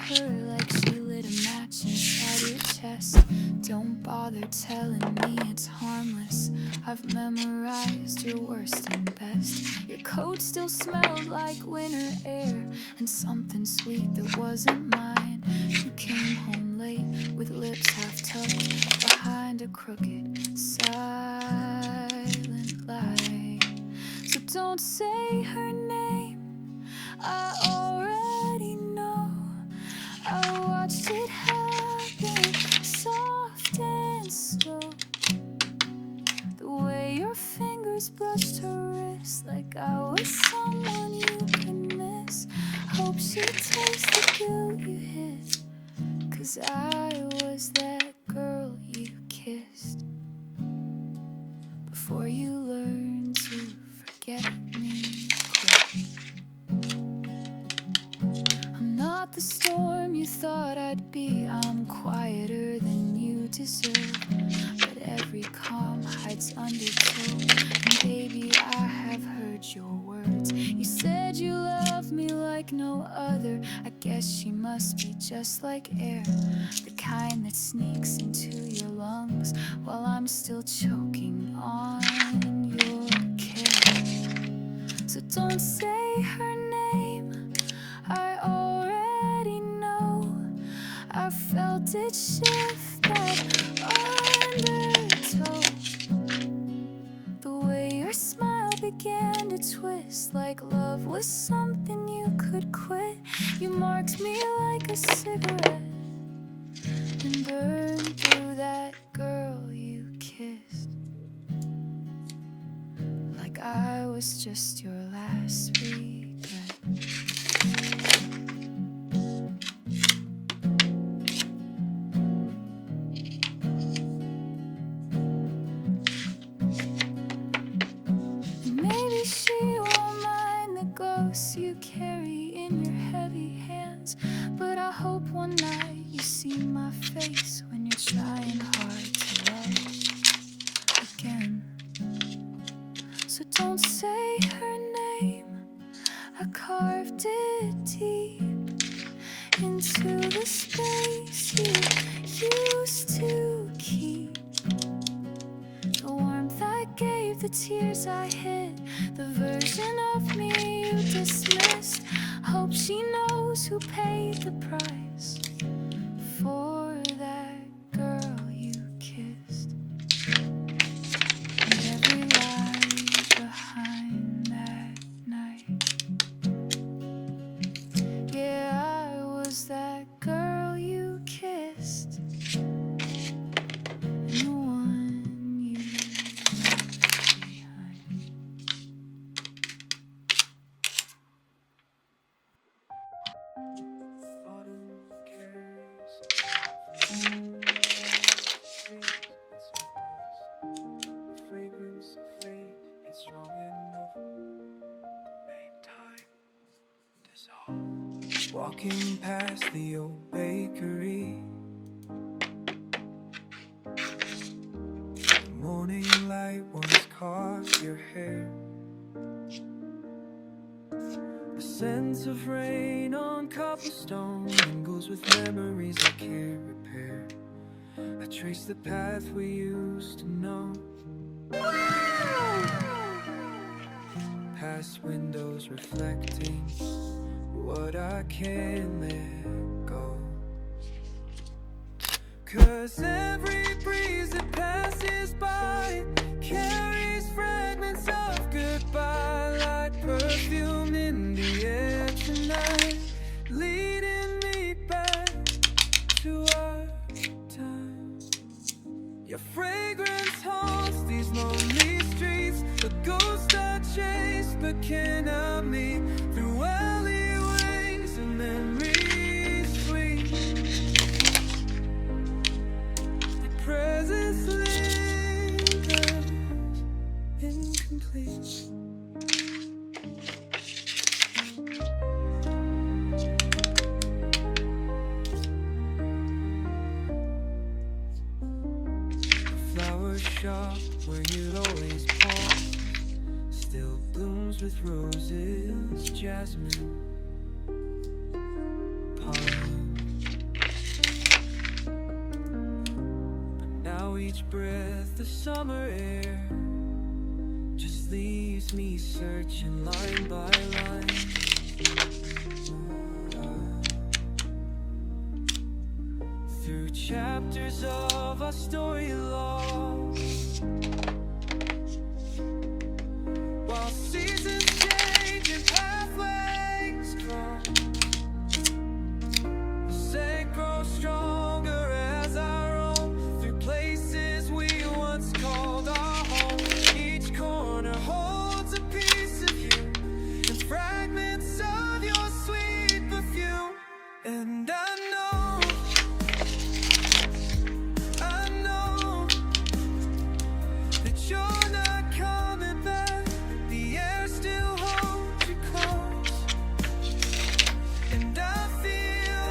her like she lit a match inside your chest. Don't bother telling me it's harmless. I've memorized your worst and best. Your coat still smelled like winter air and something sweet that wasn't mine. You came home late with lips half tucked behind a crooked silent lie. So don't say her name, I already know. I watched it happen, soft and slow. The way your fingers brushed her wrist, like I was someone you could miss. Hope she tastes the guilt you hid, 'cause I was that girl you kissed. Before you learn to forget me quick. I'm not the storm you thought I'd be. I'm quieter than you deserve, but every calm hides undertow. And baby, I have heard your words. You said you love me like no other. I guess she must be just like air, the kind that sneaks into your lungs while I'm still choking on your care. So don't say her name, I already know. I felt it shift that undertow. The way your smile began to twist, like love was something you could quit. You marked me like a cigarette and burned through that girl you kissed, like I was just your last regret. And maybe she won't mind the ghosts you carry in your heavy hands, but I hope one night you see my face when you're trying hard to love again. So don't say her name, I carved it deep into the space you used to keep. The warmth I gave, the tears I hid, the version of me you dismissed. Hope she knows who paid the price for that girl you kissed. And every lie behind that night. Yeah, I was that girl you kissed, and the one you left behind. Autumn carries the fragrance of fate. It's strong enough to make time dissolve. Walking past the old bakery, the morning light once caught your hair. The scent of rain on cobblestone mingles with memories I can't repair. I trace the path we used to know, past windows reflecting what I can't let go. 'Cause every breeze that passes by carries fragments of goodbye, like perfume in the air tonight, leading me back to our time. Your fragrance haunts these lonely streets, the ghost I chase but can't help me through alleyways and memories sweet. Your presence lingers incomplete. Shop where you'd always pause still blooms with roses, jasmine, pollen. Now each breath of summer air just leaves me searching line by line. Through chapters of our story lost, while seasons change and pathways cross, the scent grows stronger as I roam through places we once called our home. Each corner holds a piece of you and fragments of your sweet perfume. And I know that you're not coming back. The air still holds you close, and I feel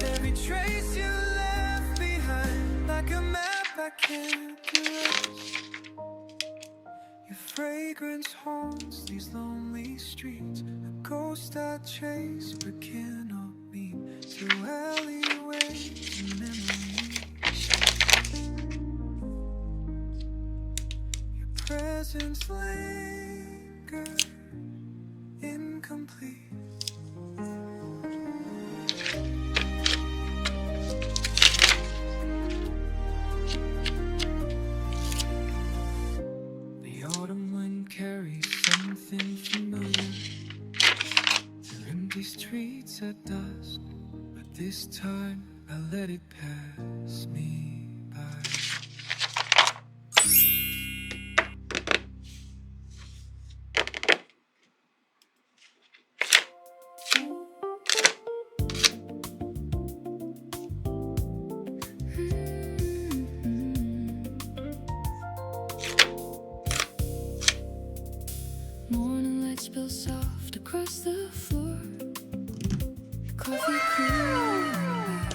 every trace you left behind, like a map I can't erase. Your fragrance haunts these lonely streets, a ghost I chase but cannot meet, through alleyways and memories. Your presence lingers incomplete. The autumn wind carries something familiar through empty streets at dusk, but this time I let it pass me by. Morning light spills soft across the floor. Coffee cooling by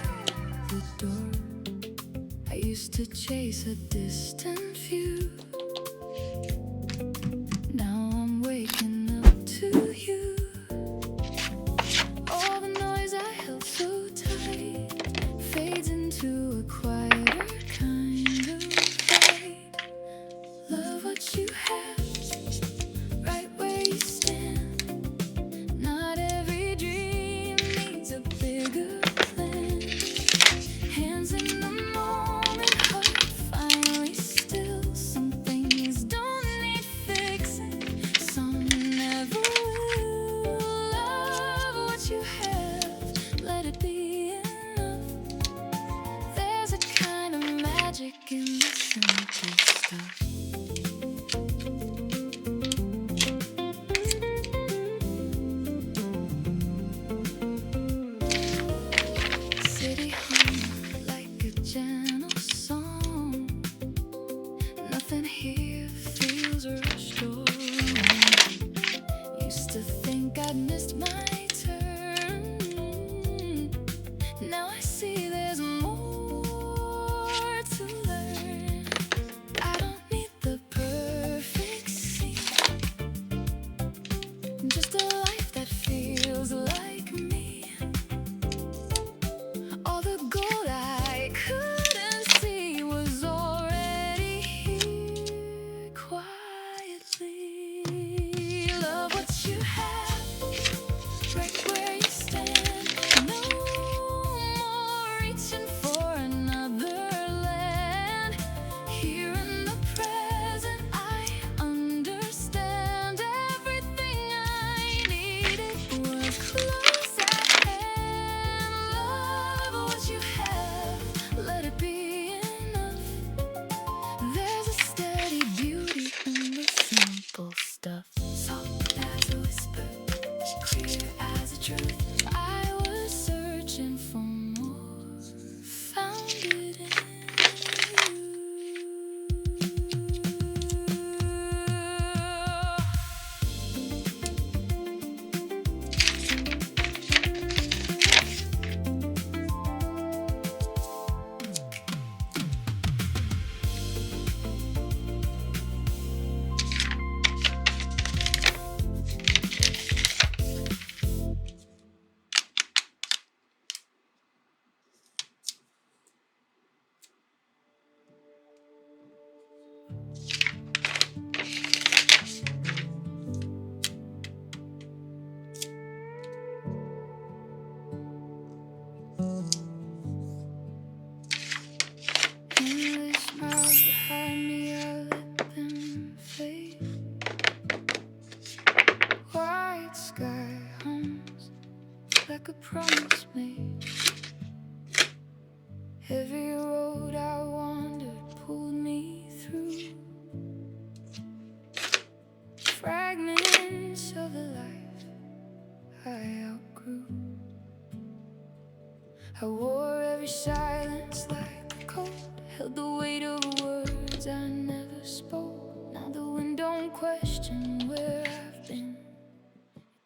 the door. I used to chase a distant view. Now I'm waking up to you. All the noise I held so tight fades into a quieter kind of light. Love what you have right where you stand. Not every dream needs a bigger plan. Hands in the moment, heart finally still. Something like a promise made. Every road I wandered pulled me through fragments of a life I outgrew. I wore every silence like a coat, held the weight of words I never spoke. Now the wind don't question where